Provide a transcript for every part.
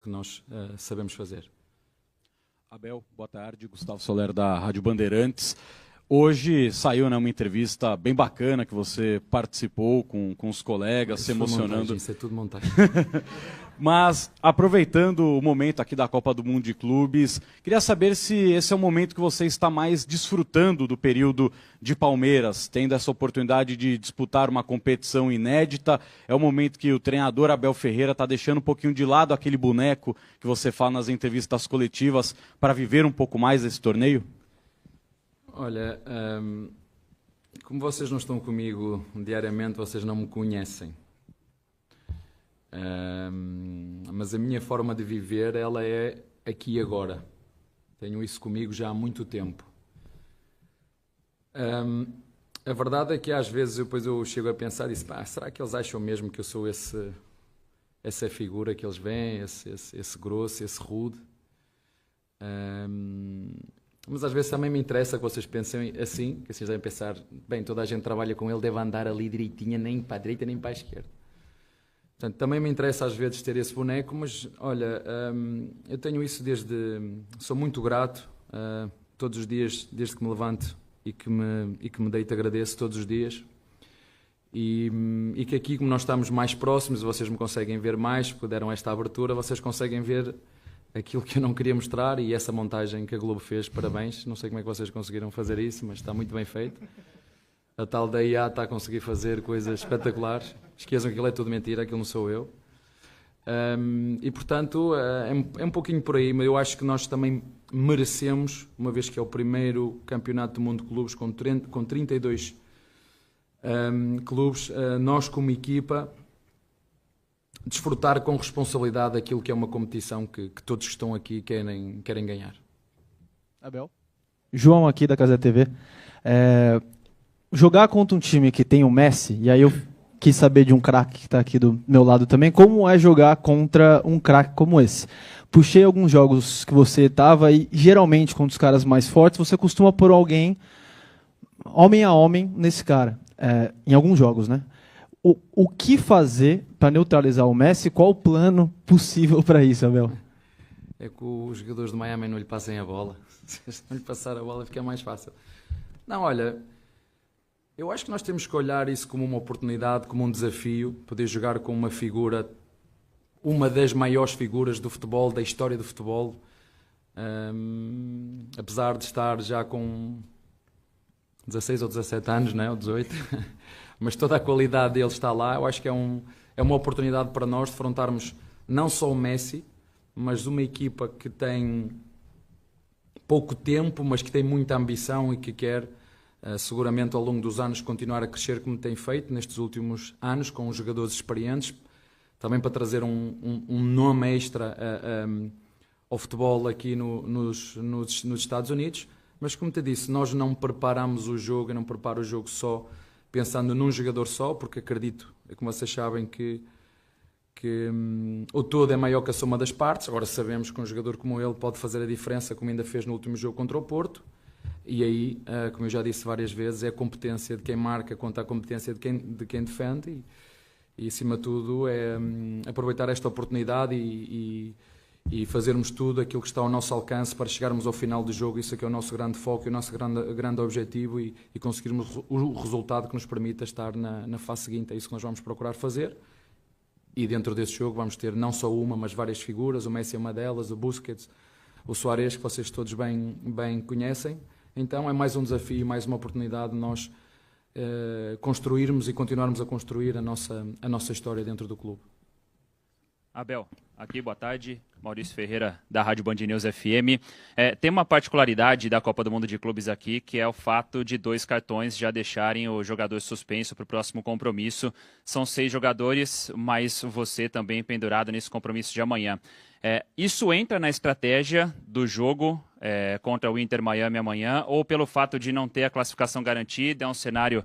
que nós sabemos fazer. Abel, boa tarde. Gustavo Soler, da Rádio Bandeirantes. Hoje saiu, né, uma entrevista bem bacana que você participou com os colegas, se emocionando. Montagem, isso é tudo montagem. Mas, aproveitando o momento aqui da Copa do Mundo de Clubes, queria saber se esse é o momento que você está mais desfrutando do período de Palmeiras, tendo essa oportunidade de disputar uma competição inédita. É o momento que o treinador Abel Ferreira está deixando um pouquinho de lado aquele boneco que você fala nas entrevistas coletivas para viver um pouco mais esse torneio? Olha, como vocês não estão comigo diariamente, vocês não me conhecem. Mas a minha forma de viver, ela é aqui e agora. Tenho isso comigo já há muito tempo. A verdade é que às vezes depois eu chego a pensar e será que eles acham mesmo que eu sou essa figura que eles veem, esse grosso, esse rude? Mas às vezes também me interessa que vocês pensem assim, que vocês devem pensar, bem, toda a gente trabalha com ele, deve andar ali direitinha, nem para a direita nem para a esquerda. Portanto, também me interessa às vezes ter esse boneco, mas olha, eu tenho isso sou muito grato, todos os dias, desde que me levanto e que me deito, agradeço todos os dias. E que aqui, como nós estamos mais próximos, vocês me conseguem ver mais, porque deram esta abertura, vocês conseguem ver aquilo que eu não queria mostrar, e essa montagem que a Globo fez, parabéns. Não sei como é que vocês conseguiram fazer isso, mas está muito bem feito. A tal da IA está a conseguir fazer coisas espetaculares. Esqueçam que aquilo é tudo mentira, aquilo não sou eu. E portanto, é um pouquinho por aí, mas eu acho que nós também merecemos, uma vez que é o primeiro campeonato do mundo de clubes com 32 clubes, nós como equipa desfrutar com responsabilidade aquilo que é uma competição que todos que estão aqui querem ganhar. Abel? João aqui da Casa TV. Jogar contra um time que tem o Messi, e aí eu quis saber de um craque que está aqui do meu lado também, como é jogar contra um craque como esse? Puxei alguns jogos que você estava e geralmente contra os caras mais fortes, você costuma pôr alguém homem a homem nesse cara, em alguns jogos, né? O que fazer para neutralizar o Messi? Qual o plano possível para isso, Abel? É que os jogadores de Miami não lhe passem a bola. Se não lhe passar a bola fica mais fácil. Não, olha, eu acho que nós temos que olhar isso como uma oportunidade, como um desafio, poder jogar com uma figura, uma das maiores figuras do futebol, da história do futebol. Apesar de estar já com 16 ou 17 anos, né? Ou 18, mas toda a qualidade dele está lá. Eu acho que é uma oportunidade para nós defrontarmos não só o Messi, mas uma equipa que tem pouco tempo, mas que tem muita ambição e que quer seguramente ao longo dos anos continuar a crescer como tem feito nestes últimos anos, com os jogadores experientes, também para trazer um nome extra ao futebol aqui nos Estados Unidos. Mas como te disse, nós não preparamos o jogo, eu não preparo o jogo só pensando num jogador só, porque acredito, como vocês sabem, que o todo é maior que a soma das partes. Agora sabemos que um jogador como ele pode fazer a diferença, como ainda fez no último jogo contra o Porto, e aí, como eu já disse várias vezes, é a competência de quem marca contra a competência de quem defende, e acima de tudo é aproveitar esta oportunidade e fazermos tudo aquilo que está ao nosso alcance para chegarmos ao final do jogo. Isso é que é o nosso grande foco, o nosso grande objetivo, e conseguirmos o resultado que nos permita estar na fase seguinte. É isso que nós vamos procurar fazer, e dentro desse jogo vamos ter não só uma, mas várias figuras. O Messi é uma delas, o Busquets, o Suárez, que vocês todos bem conhecem. Então é mais um desafio, mais uma oportunidade de nós construirmos e continuarmos a construir a nossa história dentro do clube. Abel, aqui, boa tarde. Maurício Ferreira, da Rádio Band News FM. Tem uma particularidade da Copa do Mundo de Clubes aqui, que é o fato de 2 cartões já deixarem o jogador suspenso para o próximo compromisso. São 6 jogadores, mas você também pendurado nesse compromisso de amanhã. Isso entra na estratégia do jogo contra o Inter Miami amanhã, ou pelo fato de não ter a classificação garantida, é um cenário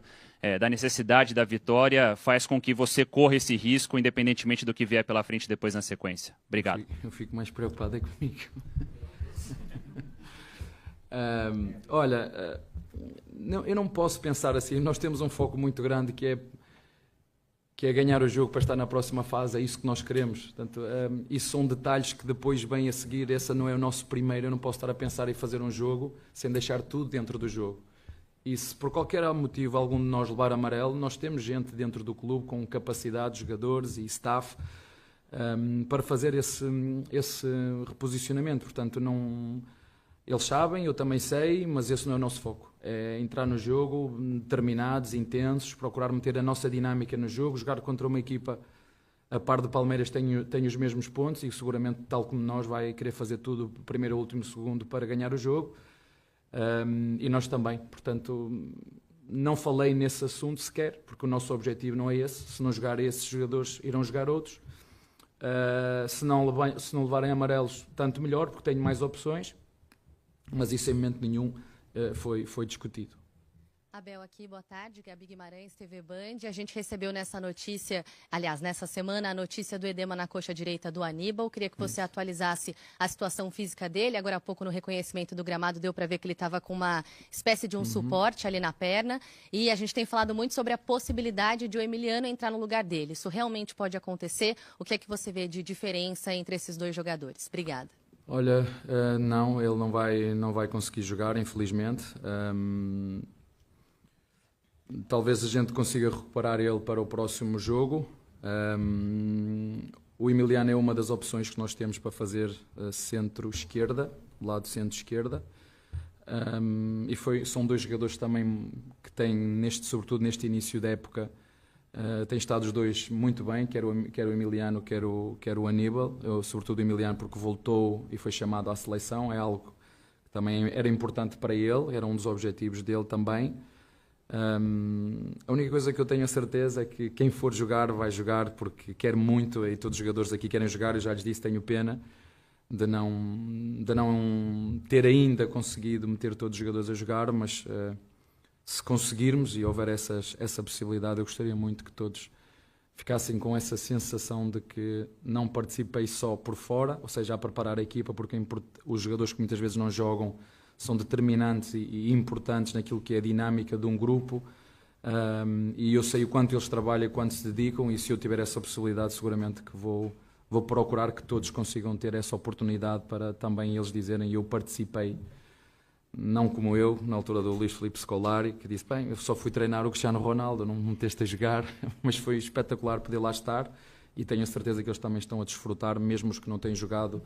da necessidade da vitória, faz com que você corra esse risco, independentemente do que vier pela frente depois na sequência? Obrigado. Eu fico mais preocupado comigo. Olha, eu não posso pensar assim. Nós temos um foco muito grande que que é ganhar o jogo para estar na próxima fase, é isso que nós queremos. Portanto, isso são detalhes que depois vêm a seguir. Esse não é o nosso primeiro. Eu não posso estar a pensar em fazer um jogo sem deixar tudo dentro do jogo. E se por qualquer motivo algum de nós levar amarelo, nós temos gente dentro do clube com capacidade, jogadores e staff para fazer esse reposicionamento. Portanto, não, eles sabem, eu também sei, mas esse não é o nosso foco. É entrar no jogo, determinados, intensos, procurar meter a nossa dinâmica no jogo, jogar contra uma equipa a par de Palmeiras tem os mesmos pontos e seguramente, tal como nós, vai querer fazer tudo, primeiro, último, segundo, para ganhar o jogo. E nós também. Portanto, não falei nesse assunto sequer, porque o nosso objetivo não é esse. Se não jogar esses jogadores, irão jogar outros. Se não levarem amarelos, tanto melhor, porque tenho mais opções. Mas isso em momento nenhum foi discutido. Abel aqui, boa tarde, Gabi Guimarães, TV Band. A gente recebeu nessa semana, a notícia do edema na coxa direita do Aníbal. Queria que você atualizasse a situação física dele. Agora há pouco, no reconhecimento do gramado, deu para ver que ele estava com uma espécie de um suporte ali na perna. E a gente tem falado muito sobre a possibilidade de o Emiliano entrar no lugar dele. Isso realmente pode acontecer? O que é que você vê de diferença entre esses dois jogadores? Obrigada. Olha, não, ele não vai conseguir jogar, infelizmente. Talvez a gente consiga recuperar ele para o próximo jogo. O Emiliano é uma das opções que nós temos para fazer centro-esquerda, lado centro-esquerda. São dois jogadores também que têm, sobretudo neste início da época, têm estado os dois muito bem, quer o Emiliano, quer o Aníbal. Sobretudo o Emiliano porque voltou e foi chamado à seleção, é algo que também era importante para ele, era um dos objetivos dele também. A única coisa que eu tenho a certeza é que quem for jogar vai jogar porque quer muito, e todos os jogadores aqui querem jogar. Eu já lhes disse, tenho pena de não ter ainda conseguido meter todos os jogadores a jogar, mas se conseguirmos e houver essa possibilidade, eu gostaria muito que todos ficassem com essa sensação de que não participei só por fora, ou seja, a preparar a equipa, porque os jogadores que muitas vezes não jogam são determinantes e importantes naquilo que é a dinâmica de um grupo, e eu sei o quanto eles trabalham e quanto se dedicam, e se eu tiver essa possibilidade, seguramente que vou procurar que todos consigam ter essa oportunidade para também eles dizerem: eu participei, não como eu, na altura do Luís Filipe Scolari, que disse: bem, eu só fui treinar o Cristiano Ronaldo, não me meteste a jogar, mas foi espetacular poder lá estar, e tenho a certeza que eles também estão a desfrutar, mesmo os que não têm jogado,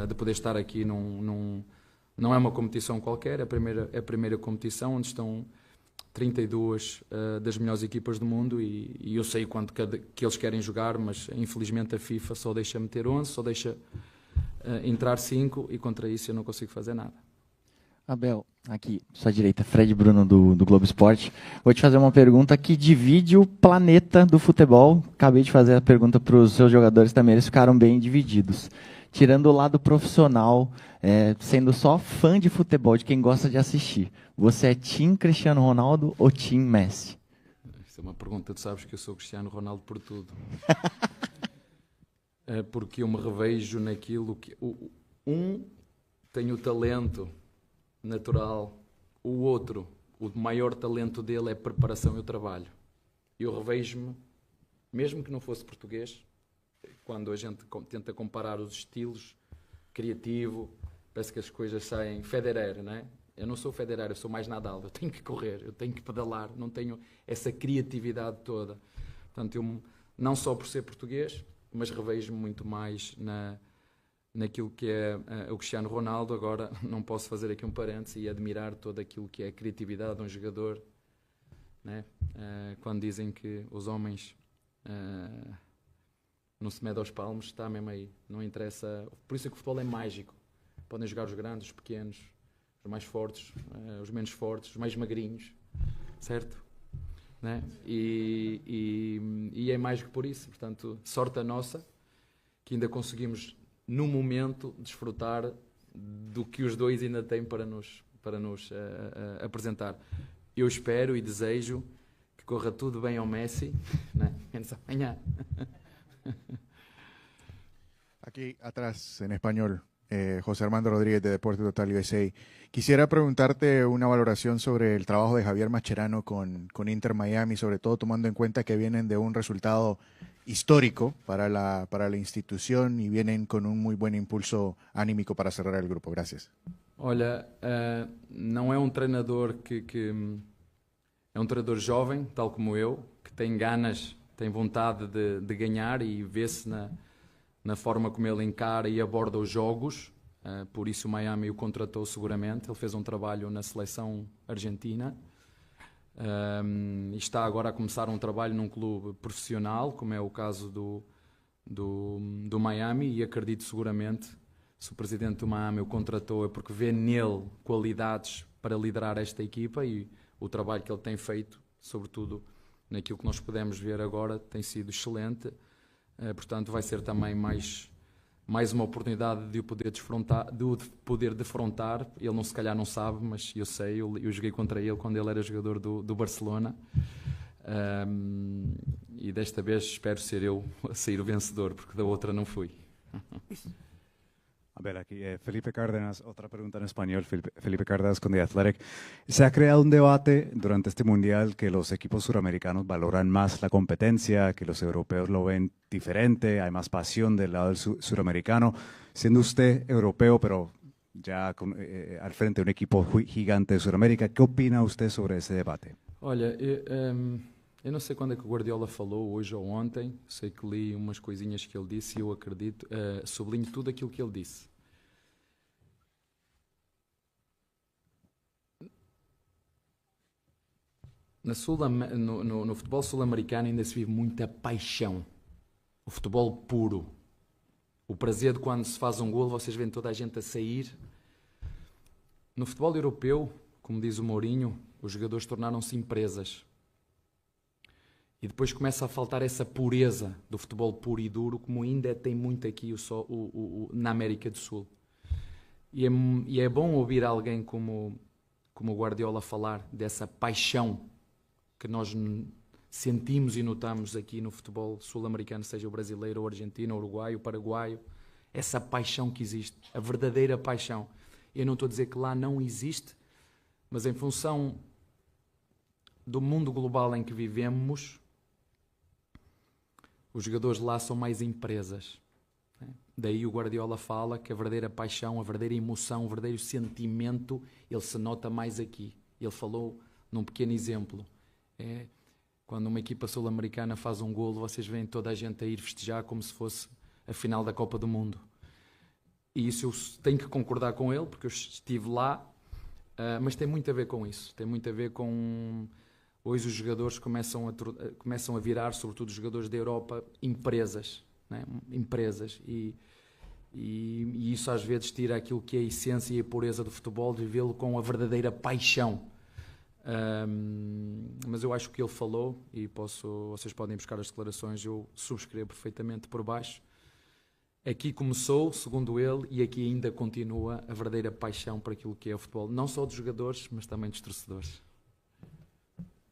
de poder estar aqui não é uma competição qualquer, é a primeira competição onde estão 32 das melhores equipas do mundo, e eu sei o quanto que eles querem jogar, mas infelizmente a FIFA só deixa meter 11, só deixa entrar 5, e contra isso eu não consigo fazer nada. Abel, aqui, sua direita, Fred Bruno do Globo Esporte. Vou te fazer uma pergunta que divide o planeta do futebol. Acabei de fazer a pergunta para os seus jogadores também, eles ficaram bem divididos. Tirando o lado profissional, sendo só fã de futebol, de quem gosta de assistir, você é Team Cristiano Ronaldo ou Team Messi? Isso é uma pergunta, tu sabes que eu sou Cristiano Ronaldo por tudo. Porque eu me revejo naquilo que... Um tem o talento natural, o outro, o maior talento dele é a preparação e o trabalho. Eu revejo-me, mesmo que não fosse português, quando a gente tenta comparar os estilos, criativo, parece que as coisas saem. Federer, não é? Eu não sou Federer, eu sou mais Nadal. Eu tenho que correr, eu tenho que pedalar, não tenho essa criatividade toda. Portanto, eu, não só por ser português, mas revejo-me muito mais naquilo que é o Cristiano Ronaldo. Agora, não posso fazer aqui um parênteses e admirar todo aquilo que é a criatividade de um jogador, né? Quando dizem que os homens... não se mede aos palmos, está mesmo aí. Não interessa. Por isso é que o futebol é mágico. Podem jogar os grandes, os pequenos, os mais fortes, os menos fortes, os mais magrinhos, certo? Né? E é mágico por isso. Portanto, sorte a nossa, que ainda conseguimos, no momento, desfrutar do que os dois ainda têm para nos apresentar. Eu espero e desejo que corra tudo bem ao Messi, né? Menos amanhã. Aquí atrás, en español. José Armando Rodríguez de Deporte Total USA. Quisiera preguntarte una valoración sobre el trabajo de Javier Mascherano con Inter Miami, sobre todo tomando en cuenta que vienen de un resultado histórico para la institución y vienen con un muy buen impulso anímico para cerrar el grupo. Gracias. Olha, não é um treinador é um treinador jovem, tal como eu, que tem ganas, tem vontade de ganhar e vê-se na forma como ele encara e aborda os jogos. Por isso o Miami o contratou seguramente. Ele fez um trabalho na seleção argentina e está agora a começar um trabalho num clube profissional, como é o caso do Miami, e acredito seguramente, se o presidente do Miami o contratou é porque vê nele qualidades para liderar esta equipa, e o trabalho que ele tem feito, sobretudo naquilo que nós podemos ver agora, tem sido excelente. Portanto, vai ser também mais uma oportunidade de o poder defrontar. Ele se calhar não sabe, mas eu sei, eu joguei contra ele quando ele era jogador do Barcelona. E desta vez espero ser eu a sair o vencedor, porque da outra não fui. A ver, aquí Felipe Cárdenas, otra pregunta en español. Felipe Cárdenas con The Athletic. Se ha creado un debate durante este mundial que los equipos suramericanos valoran más la competencia, que los europeos lo ven diferente, hay más pasión del lado del suramericano. Siendo usted europeo, pero ya al frente de un equipo gigante de Sudamérica, ¿qué opina usted sobre ese debate? Olha, eu não sei quando é que o Guardiola falou, hoje ou ontem, sei que li umas coisinhas que ele disse e eu acredito, sublinho tudo aquilo que ele disse. No futebol sul-americano ainda se vive muita paixão, o futebol puro, o prazer de quando se faz um golo, vocês veem toda a gente a sair. No futebol europeu, como diz o Mourinho, os jogadores tornaram-se empresas. E depois começa a faltar essa pureza do futebol puro e duro, como ainda tem muito aqui na América do Sul. E é bom ouvir alguém como o Guardiola falar dessa paixão que nós sentimos e notamos aqui no futebol sul-americano, seja o brasileiro, o argentino, o uruguaio, o paraguaio. Essa paixão que existe, a verdadeira paixão. Eu não estou a dizer que lá não existe, mas em função do mundo global em que vivemos, os jogadores lá são mais empresas. Daí o Guardiola fala que a verdadeira paixão, a verdadeira emoção, o verdadeiro sentimento, ele se nota mais aqui. Ele falou num pequeno exemplo. Quando uma equipa sul-americana faz um golo, vocês veem toda a gente a ir festejar como se fosse a final da Copa do Mundo. E isso eu tenho que concordar com ele, porque eu estive lá, mas tem muito a ver com isso. Tem muito a ver com... Hoje os jogadores começam a virar, sobretudo os jogadores da Europa, empresas. Né? Empresas. E isso às vezes tira aquilo que é a essência e a pureza do futebol, de vê-lo com a verdadeira paixão. Mas eu acho que ele falou, e vocês podem buscar as declarações, eu subscrevo perfeitamente por baixo. Aqui começou, segundo ele, e aqui ainda continua a verdadeira paixão por aquilo que é o futebol. Não só dos jogadores, mas também dos torcedores.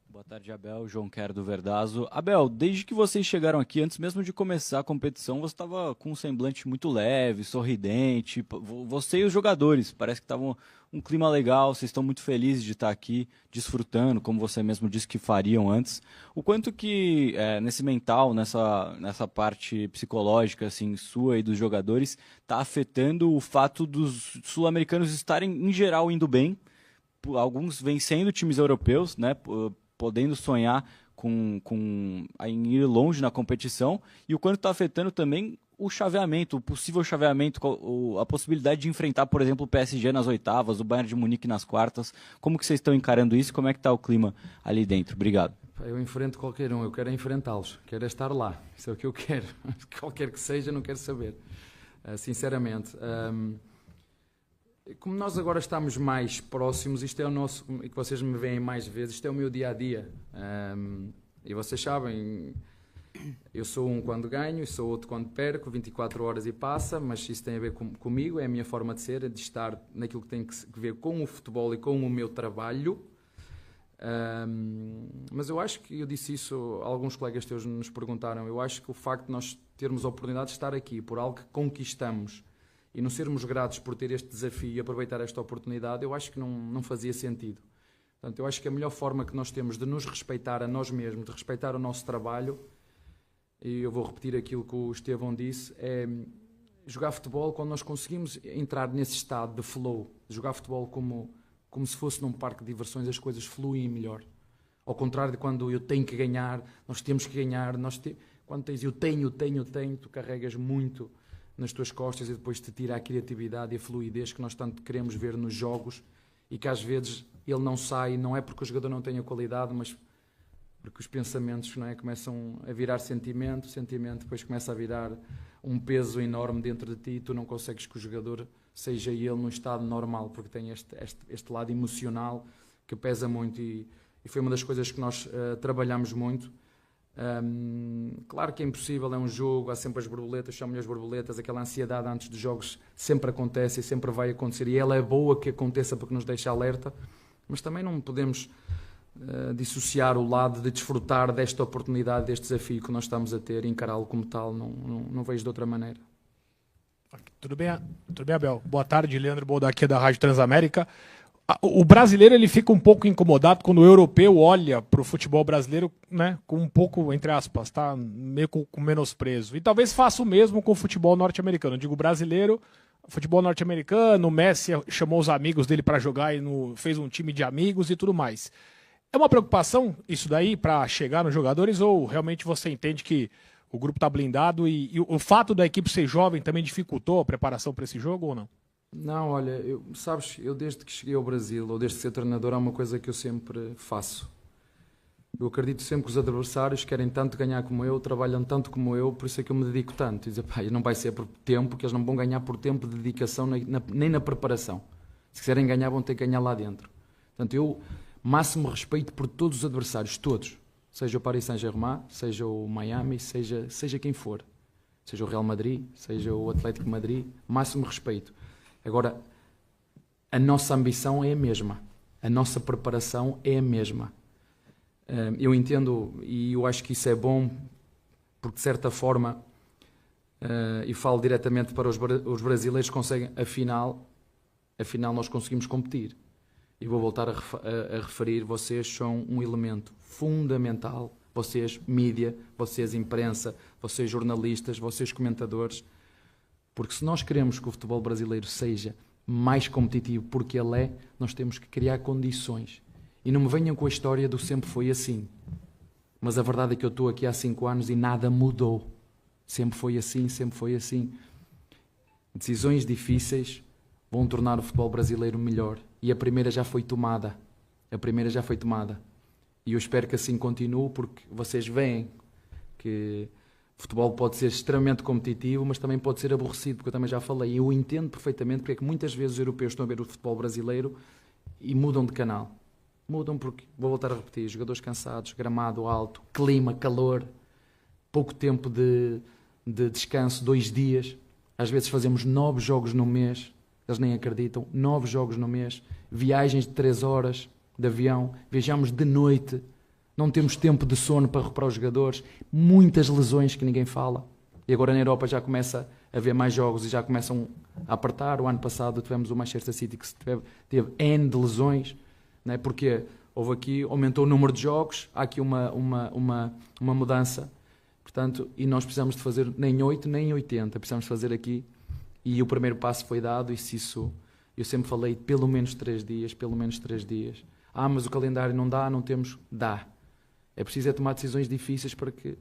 Boa tarde, Abel. João Quero do Verdazo. Abel, desde que vocês chegaram aqui, antes mesmo de começar a competição, você estava com um semblante muito leve, sorridente. Você e os jogadores, parece que estavam um clima legal, vocês estão muito felizes de estar aqui, desfrutando, como você mesmo disse que fariam antes. O quanto que, nesse mental, nessa parte psicológica assim, sua e dos jogadores, está afetando o fato dos sul-americanos estarem, em geral, indo bem, alguns vencendo times europeus, né? Podendo sonhar em ir longe na competição, e o quanto está afetando também o chaveamento, o possível chaveamento, a possibilidade de enfrentar, por exemplo, o PSG nas oitavas, o Bayern de Munique nas quartas. Como que vocês estão encarando isso? Como é que está o clima ali dentro? Obrigado. Eu enfrento qualquer um, eu quero enfrentá-los, quero estar lá, isso é o que eu quero. Qualquer que seja, não quero saber, sinceramente. Como nós agora estamos mais próximos, isto é o nosso, e que vocês me veem mais vezes, isto é o meu dia-a-dia. E vocês sabem, eu sou um quando ganho, sou outro quando perco, 24 horas e passa, mas isso tem a ver comigo, é a minha forma de ser, de estar naquilo que tem que ver com o futebol e com o meu trabalho. Mas eu acho que, eu disse isso, alguns colegas teus nos perguntaram, eu acho que o facto de nós termos a oportunidade de estar aqui por algo que conquistamos e não sermos gratos por ter este desafio e aproveitar esta oportunidade, eu acho que não fazia sentido. Portanto, eu acho que a melhor forma que nós temos de nos respeitar a nós mesmos, de respeitar o nosso trabalho, e eu vou repetir aquilo que o Estevão disse, é jogar futebol quando nós conseguimos entrar nesse estado de flow, de jogar futebol como se fosse num parque de diversões, as coisas fluem melhor. Ao contrário de quando eu tenho que ganhar, nós temos que ganhar, quando tens eu tenho, tu carregas muito nas tuas costas e depois te tira a criatividade e a fluidez que nós tanto queremos ver nos jogos e que às vezes ele não sai, não é porque o jogador não tenha qualidade, mas porque os pensamentos, não é, começam a virar sentimento, o sentimento depois começa a virar um peso enorme dentro de ti e tu não consegues que o jogador seja ele num estado normal, porque tem este lado emocional que pesa muito e foi uma das coisas que nós trabalhamos muito. Claro que é impossível, é um jogo, há sempre as borboletas, chamam-lhe as borboletas, aquela ansiedade antes dos jogos sempre acontece e sempre vai acontecer e ela é boa que aconteça porque nos deixa alerta, mas também não podemos dissociar o lado de desfrutar desta oportunidade, deste desafio que nós estamos a ter e encará-lo como tal, não vejo de outra maneira. Tudo bem, Abel? Boa tarde, Leandro Bolda aqui da Rádio Transamérica. O brasileiro ele fica um pouco incomodado quando o europeu olha para o futebol brasileiro, né, com um pouco, entre aspas, tá, meio com menosprezo. E talvez faça o mesmo com o futebol norte-americano. Eu digo brasileiro, futebol norte-americano, o Messi chamou os amigos dele para jogar e fez um time de amigos e tudo mais. É uma preocupação isso daí para chegar nos jogadores ou realmente você entende que o grupo está blindado e o fato da equipe ser jovem também dificultou a preparação para esse jogo ou não? Não, olha, eu desde que cheguei ao Brasil, ou desde que ser treinador, há uma coisa que eu sempre faço. Eu acredito sempre que os adversários querem tanto ganhar como eu, trabalham tanto como eu, por isso é que eu me dedico tanto. E dizer, pá, não vai ser por tempo, que eles não vão ganhar por tempo de dedicação nem na preparação. Se quiserem ganhar, vão ter que ganhar lá dentro. Portanto, eu máximo respeito por todos os adversários, todos. Seja o Paris Saint-Germain, seja o Miami, seja quem for. Seja o Real Madrid, seja o Atlético de Madrid, máximo respeito. Agora, a nossa ambição é a mesma, a nossa preparação é a mesma. Eu entendo e eu acho que isso é bom, porque de certa forma, e falo diretamente para os brasileiros, conseguem, afinal nós conseguimos competir. E vou voltar a referir, vocês são um elemento fundamental, vocês mídia, vocês imprensa, vocês jornalistas, vocês comentadores, porque se nós queremos que o futebol brasileiro seja mais competitivo porque ele é, nós temos que criar condições. E não me venham com a história do sempre foi assim. Mas a verdade é que eu estou aqui há 5 anos e nada mudou. Sempre foi assim, sempre foi assim. Decisões difíceis vão tornar o futebol brasileiro melhor. E a primeira já foi tomada. E eu espero que assim continue, porque vocês veem que o futebol pode ser extremamente competitivo, mas também pode ser aborrecido, porque eu também já falei. Eu entendo perfeitamente porque é que muitas vezes os europeus estão a ver o futebol brasileiro e mudam de canal. Mudam porque, vou voltar a repetir, jogadores cansados, gramado alto, clima, calor, pouco tempo de descanso, 2 dias. Às vezes fazemos 9 jogos no mês, eles nem acreditam, 9 jogos no mês, viagens de 3 horas de avião, viajamos de noite, não temos tempo de sono para recuperar os jogadores, muitas lesões que ninguém fala. E agora na Europa já começa a haver mais jogos e já começam a apertar. O ano passado tivemos o Manchester City que teve N de lesões, não é? Porque aumentou o número de jogos, há aqui uma mudança, portanto, e nós precisamos de fazer nem 8 nem 80, precisamos fazer aqui, e o primeiro passo foi dado, e se isso, eu sempre falei, pelo menos 3 dias, mas o calendário não dá, não temos, dá. É preciso tomar decisões difíceis para que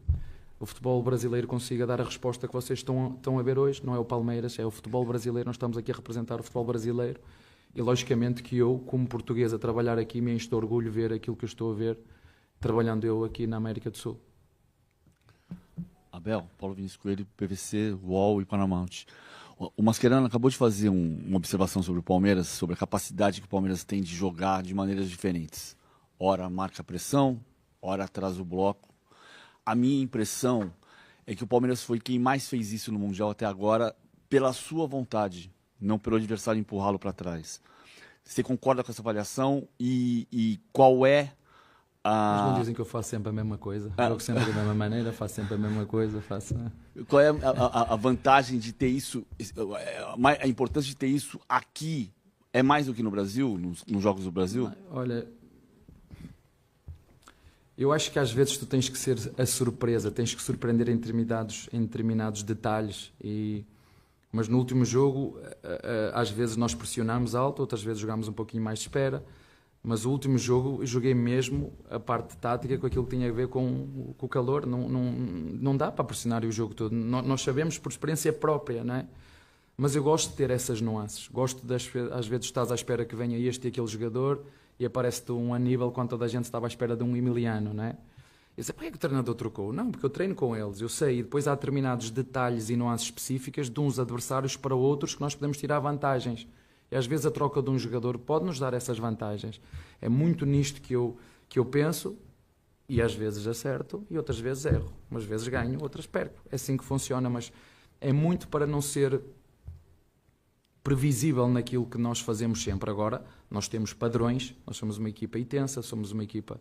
o futebol brasileiro consiga dar a resposta que vocês estão a ver hoje. Não é o Palmeiras, é o futebol brasileiro. Nós estamos aqui a representar o futebol brasileiro. E logicamente que eu, como português, a trabalhar aqui, me enche de orgulho ver aquilo que eu estou a ver, trabalhando eu aqui na América do Sul. Abel, Paulo Vinícius Coelho, PVC, UOL e Paramount. O Mascherano acabou de fazer uma observação sobre o Palmeiras, sobre a capacidade que o Palmeiras tem de jogar de maneiras diferentes. Ora marca a pressão, ora atrasa o bloco. A minha impressão é que o Palmeiras foi quem mais fez isso no Mundial até agora pela sua vontade, não pelo adversário empurrá-lo para trás. Você concorda com essa avaliação e qual é Mas não dizem que eu faço sempre a mesma coisa. Jogo sempre da mesma maneira, faço sempre a mesma coisa. Qual é a vantagem de ter isso? A importância de ter isso aqui é mais do que no Brasil, nos Jogos do Brasil? Olha, eu acho que às vezes tu tens que ser a surpresa, tens que surpreender em determinados detalhes. Mas no último jogo, às vezes nós pressionámos alto, outras vezes jogámos um pouquinho mais de espera. Mas o último jogo, joguei mesmo a parte tática com aquilo que tinha a ver com o calor. Não dá para pressionar o jogo todo. Nós sabemos por experiência própria, não é? Mas eu gosto de ter essas nuances. Gosto, às vezes, estás à espera que venha este e aquele jogador e aparece-te um Aníbal quando toda a gente estava à espera de um Emiliano, não é? Eu sei, porquê que o treinador trocou? Não, porque eu treino com eles, eu sei. E depois há determinados detalhes e nuances específicas de uns adversários para outros que nós podemos tirar vantagens. E às vezes a troca de um jogador pode nos dar essas vantagens. É muito nisto que eu penso, e às vezes acerto e outras vezes erro. Umas vezes ganho, outras perco. É assim que funciona, mas é muito para não ser previsível naquilo que nós fazemos sempre. Agora, nós temos padrões, nós somos uma equipa intensa, somos uma equipa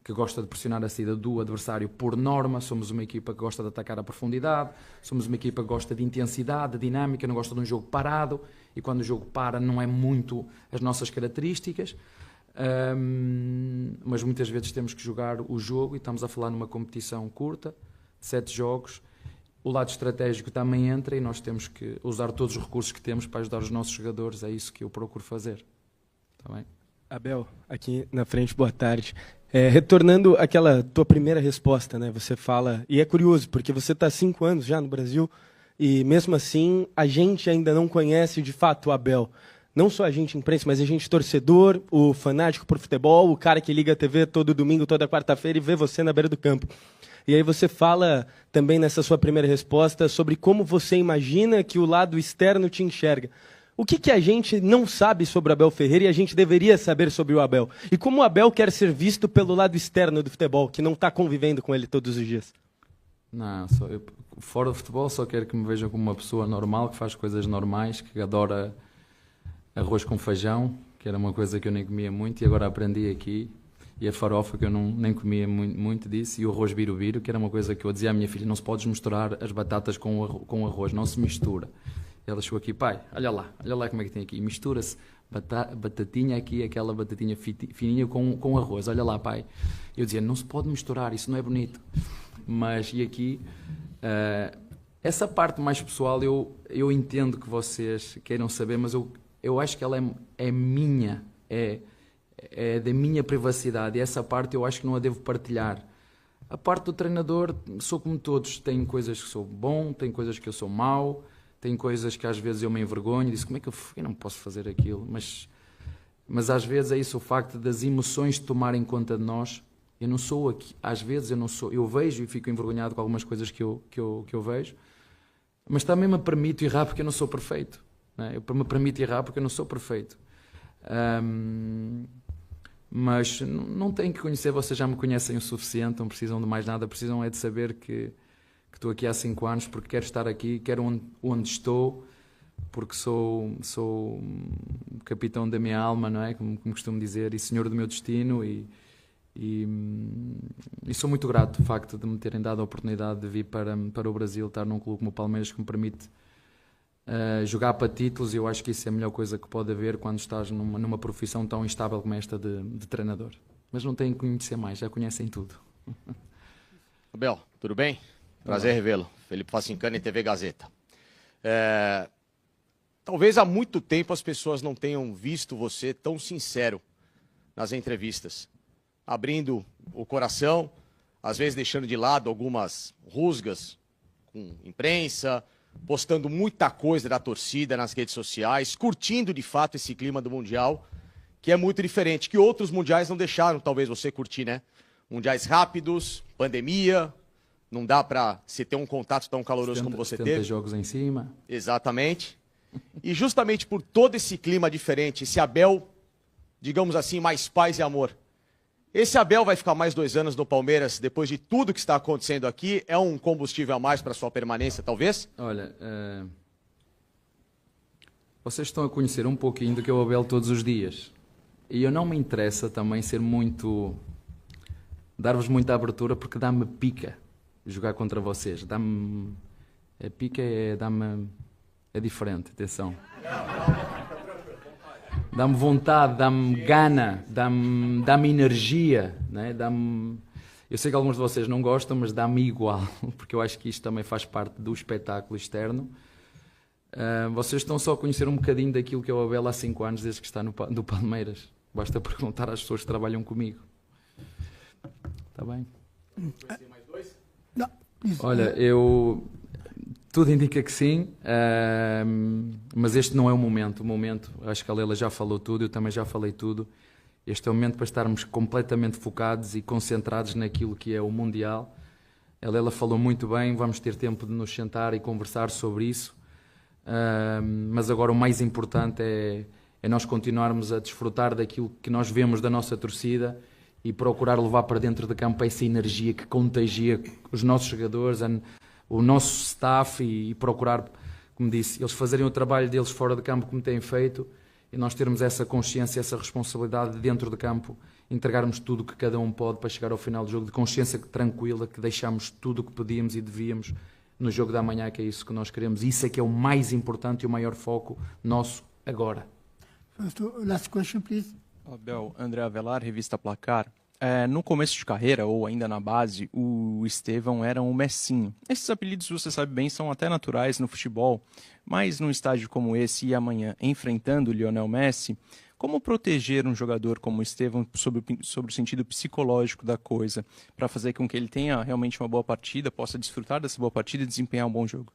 que gosta de pressionar a saída do adversário por norma, somos uma equipa que gosta de atacar a profundidade, somos uma equipa que gosta de intensidade, de dinâmica, não gosta de um jogo parado, e quando o jogo para não é muito as nossas características, mas muitas vezes temos que jogar o jogo, e estamos a falar numa competição curta, de 7 jogos, o lado estratégico também entra, e nós temos que usar todos os recursos que temos para ajudar os nossos jogadores, é isso que eu procuro fazer. Está bem? Abel, aqui na frente, boa tarde. Retornando àquela tua primeira resposta, né? Você fala, e é curioso, porque você está há 5 anos já no Brasil, e mesmo assim a gente ainda não conhece de fato o Abel. Não só a gente imprensa, mas a gente torcedor, o fanático por futebol, o cara que liga a TV todo domingo, toda quarta-feira e vê você na beira do campo. E aí você fala também nessa sua primeira resposta sobre como você imagina que o lado externo te enxerga. O que a gente não sabe sobre o Abel Ferreira e a gente deveria saber sobre o Abel? E como o Abel quer ser visto pelo lado externo do futebol, que não está convivendo com ele todos os dias? Não, fora do futebol só quero que me vejam como uma pessoa normal, que faz coisas normais, que adora arroz com feijão, que era uma coisa que eu nem comia muito e agora aprendi aqui. E a farofa, que eu nem comia muito disso, e o arroz birubiru, que era uma coisa que eu dizia à minha filha, não se podes misturar as batatas com arroz, não se mistura. Ela chegou aqui, pai, olha lá como é que tem aqui, mistura-se batatinha aqui, aquela batatinha fininha com arroz, olha lá, pai. Eu dizia, não se pode misturar, isso não é bonito. Mas, e aqui, essa parte mais pessoal, eu entendo que vocês queiram saber, mas eu acho que ela é minha, é da minha privacidade, e essa parte eu acho que não a devo partilhar. A parte do treinador, sou como todos, tem coisas que sou bom, tem coisas que eu sou mau, tem coisas que às vezes eu me envergonho e disse, como é que eu não posso fazer aquilo? Mas às vezes é isso, o facto das emoções tomarem conta de nós. Eu não sou aqui, às vezes eu não sou, eu vejo e fico envergonhado com algumas coisas que eu vejo, mas também me permito errar porque eu não sou perfeito. Não é? Eu me permito errar porque eu não sou perfeito. Mas não tenho que conhecer, vocês já me conhecem o suficiente, não precisam de mais nada, precisam é de saber que estou aqui há 5 anos porque quero estar aqui, quero onde estou, porque sou capitão da minha alma, não é? Como costumo dizer, e senhor do meu destino, e sou muito grato do facto de me terem dado a oportunidade de vir para o Brasil, estar num clube como o Palmeiras que me permite jogar para títulos. Eu acho que isso é a melhor coisa que pode haver quando estás numa profissão tão instável como esta de treinador. Mas não tenho que conhecer mais, já conhecem tudo. Abel, tudo bem? Prazer revê-lo. Felipe Facincani, TV Gazeta. Talvez há muito tempo as pessoas não tenham visto você tão sincero nas entrevistas, abrindo o coração, às vezes deixando de lado algumas rusgas com imprensa, postando muita coisa da torcida nas redes sociais, curtindo de fato esse clima do Mundial, que é muito diferente, que outros mundiais não deixaram talvez você curtir, né? Mundiais rápidos, pandemia, não dá para se ter um contato tão caloroso como você teve. Jogos em cima. Exatamente. E justamente por todo esse clima diferente, esse Abel, digamos assim, mais paz e amor, esse Abel vai ficar mais 2 anos no Palmeiras, depois de tudo que está acontecendo aqui? É um combustível a mais para sua permanência, talvez? Olha, vocês estão a conhecer um pouquinho do que é o Abel todos os dias. E eu não me interessa também ser muito dar-vos muita abertura porque dá-me pica jogar contra vocês. Dá-me... A pica é diferente, atenção. Dá-me vontade, dá-me gana, dá-me energia, né? Eu sei que alguns de vocês não gostam, mas dá-me igual, porque eu acho que isto também faz parte do espetáculo externo. Vocês estão só a conhecer um bocadinho daquilo que é o Abel há 5 anos, desde que está no Palmeiras. Basta perguntar às pessoas que trabalham comigo. Está bem? Olha, tudo indica que sim, mas este não é o momento. O momento, acho que a Lela já falou tudo, eu também já falei tudo. Este é o momento para estarmos completamente focados e concentrados naquilo que é o Mundial. A Lela falou muito bem, vamos ter tempo de nos sentar e conversar sobre isso. Mas agora o mais importante é nós continuarmos a desfrutar daquilo que nós vemos da nossa torcida e procurar levar para dentro de campo essa energia que contagia os nossos jogadores, o nosso staff e procurar, como disse, eles fazerem o trabalho deles fora de campo como têm feito e nós termos essa consciência, essa responsabilidade de dentro de campo, entregarmos tudo o que cada um pode para chegar ao final do jogo de consciência tranquila, que deixamos tudo o que podíamos e devíamos no jogo da manhã, que é isso que nós queremos. Isso é que é o mais importante e o maior foco nosso agora. Last question, please. Abel, André Avelar, revista Placar. No começo de carreira, ou ainda na base, o Estevão era um Messinho. Esses apelidos, você sabe bem, são até naturais no futebol, mas num estágio como esse e amanhã, enfrentando o Lionel Messi, como proteger um jogador como o Estevão sobre o sentido psicológico da coisa, para fazer com que ele tenha realmente uma boa partida, possa desfrutar dessa boa partida e desempenhar um bom jogo?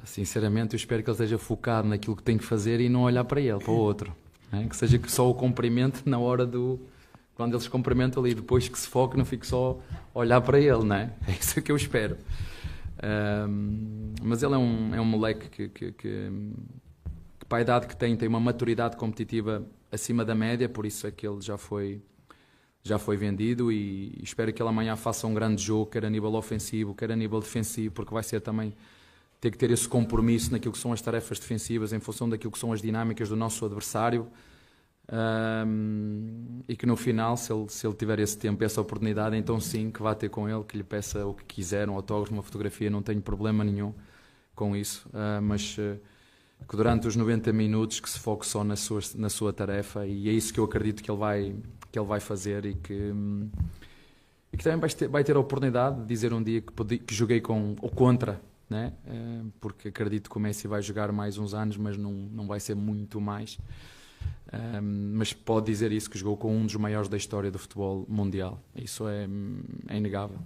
Sinceramente, eu espero que ele esteja focado naquilo que tem que fazer e não olhar para ele, para o outro. Né? Que seja que só o cumprimente na hora quando eles cumprimentam ali, depois que se foque, não fique só a olhar para ele, não é? É isso que eu espero. Mas ele é um moleque que para a idade que tem uma maturidade competitiva acima da média, por isso é que ele já foi vendido e espero que ele amanhã faça um grande jogo, quer a nível ofensivo, quer a nível defensivo, porque vai ser também ter que ter esse compromisso naquilo que são as tarefas defensivas em função daquilo que são as dinâmicas do nosso adversário. E que no final, se ele tiver esse tempo, essa oportunidade, então sim, que vá ter com ele, que lhe peça o que quiser, um autógrafo, uma fotografia, não tenho problema nenhum com isso, mas que durante os 90 minutos que se foque só na sua tarefa, e é isso que eu acredito que ele vai fazer e que também vai ter a oportunidade de dizer um dia que joguei com ou contra, né? Porque acredito que o Messi vai jogar mais uns anos, mas não vai ser muito mais. Mas pode dizer isso, que jogou com um dos maiores da história do futebol mundial. Isso é inegável.